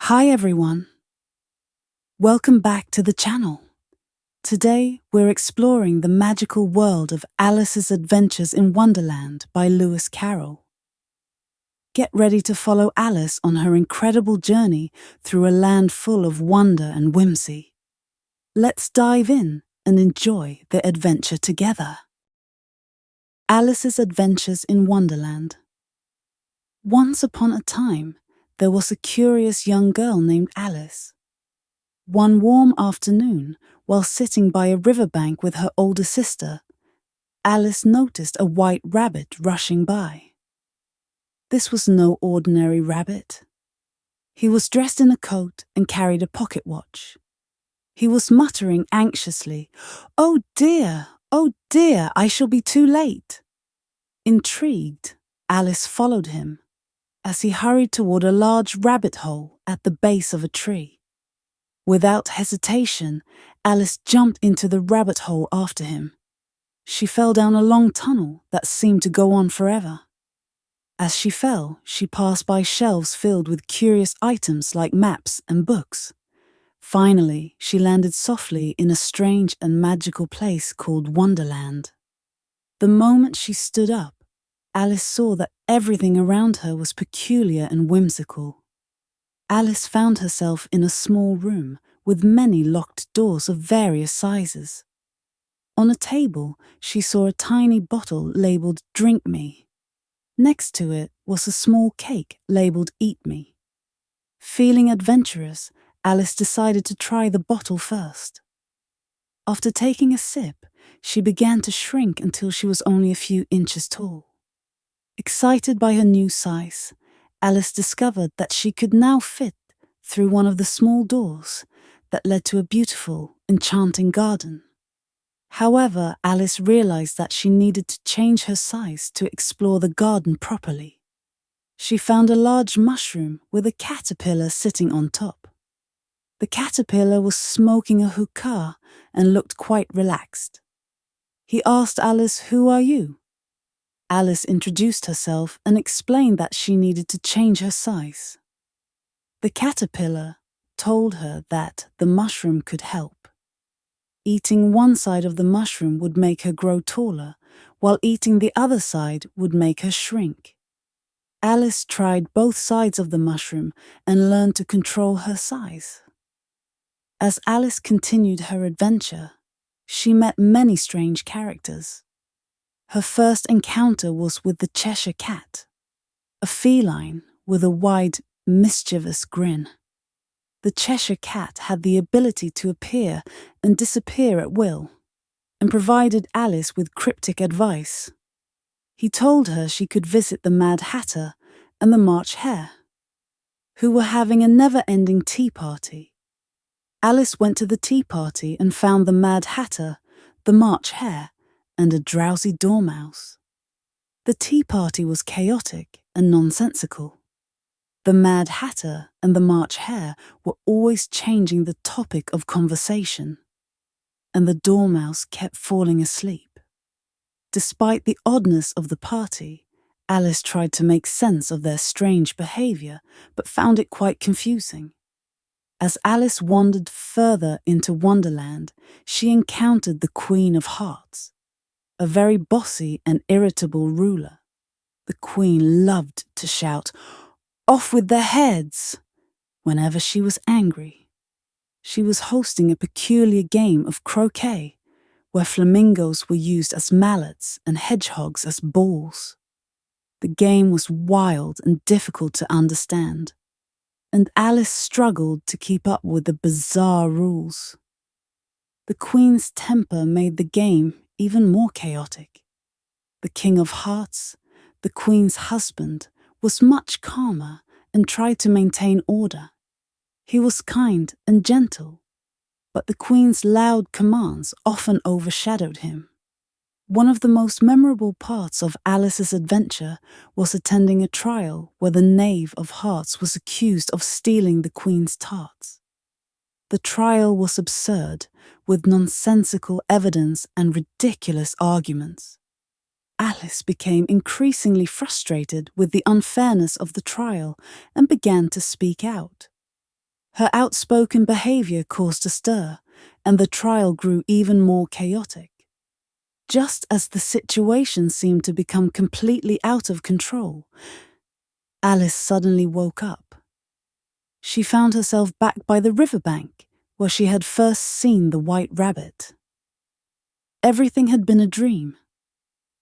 Hi everyone, welcome back to the channel. Today we're exploring the magical world of Alice's Adventures in Wonderland by Lewis Carroll. Get ready to follow Alice on her incredible journey through a land full of wonder and whimsy. Let's dive in and enjoy the adventure together. Alice's Adventures in Wonderland. Once upon a time, there was a curious young girl named Alice. One warm afternoon, while sitting by a riverbank with her older sister, Alice noticed a white rabbit rushing by. This was no ordinary rabbit. He was dressed in a coat and carried a pocket watch. He was muttering anxiously, oh dear, I shall be too late." Intrigued, Alice followed him as he hurried toward a large rabbit hole at the base of a tree. Without hesitation, Alice jumped into the rabbit hole after him. She fell down a long tunnel that seemed to go on forever. As she fell, she passed by shelves filled with curious items like maps and books. Finally, she landed softly in a strange and magical place called Wonderland. The moment she stood up, Alice saw that everything around her was peculiar and whimsical. Alice found herself in a small room with many locked doors of various sizes. On a table, she saw a tiny bottle labeled "Drink Me." Next to it was a small cake labeled "Eat Me." Feeling adventurous, Alice decided to try the bottle first. After taking a sip, she began to shrink until she was only a few inches tall. Excited by her new size, Alice discovered that she could now fit through one of the small doors that led to a beautiful, enchanting garden. However, Alice realized that she needed to change her size to explore the garden properly. She found a large mushroom with a caterpillar sitting on top. The caterpillar was smoking a hookah and looked quite relaxed. He asked Alice, "Who are you?" Alice introduced herself and explained that she needed to change her size. The caterpillar told her that the mushroom could help. Eating one side of the mushroom would make her grow taller, while eating the other side would make her shrink. Alice tried both sides of the mushroom and learned to control her size. As Alice continued her adventure, she met many strange characters. Her first encounter was with the Cheshire Cat, a feline with a wide, mischievous grin. The Cheshire Cat had the ability to appear and disappear at will, and provided Alice with cryptic advice. He told her she could visit the Mad Hatter and the March Hare, who were having a never-ending tea party. Alice went to the tea party and found the Mad Hatter, the March Hare, and a drowsy dormouse. The tea party was chaotic and nonsensical. The Mad Hatter and the March Hare were always changing the topic of conversation, and the dormouse kept falling asleep. Despite the oddness of the party, Alice tried to make sense of their strange behavior, but found it quite confusing. As Alice wandered further into Wonderland, she encountered the Queen of Hearts, a very bossy and irritable ruler. The Queen loved to shout, "Off with their heads!" whenever she was angry. She was hosting a peculiar game of croquet, where flamingos were used as mallets and hedgehogs as balls. The game was wild and difficult to understand, and Alice struggled to keep up with the bizarre rules. The Queen's temper made the game even more chaotic. The King of Hearts, the Queen's husband, was much calmer and tried to maintain order. He was kind and gentle, but the Queen's loud commands often overshadowed him. One of the most memorable parts of Alice's adventure was attending a trial where the Knave of Hearts was accused of stealing the Queen's tarts. The trial was absurd, with nonsensical evidence and ridiculous arguments. Alice became increasingly frustrated with the unfairness of the trial and began to speak out. Her outspoken behavior caused a stir, and the trial grew even more chaotic. Just as the situation seemed to become completely out of control, Alice suddenly woke up. She found herself back by the riverbank, where she had first seen the white rabbit. Everything had been a dream.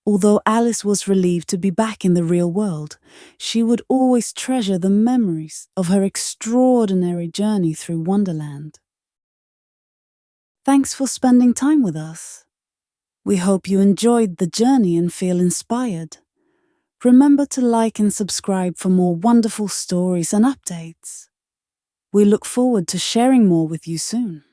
Although Alice was relieved to be back in the real world, she would always treasure the memories of her extraordinary journey through Wonderland. Thanks for spending time with us. We hope you enjoyed the journey and feel inspired. Remember to like and subscribe for more wonderful stories and updates. We look forward to sharing more with you soon.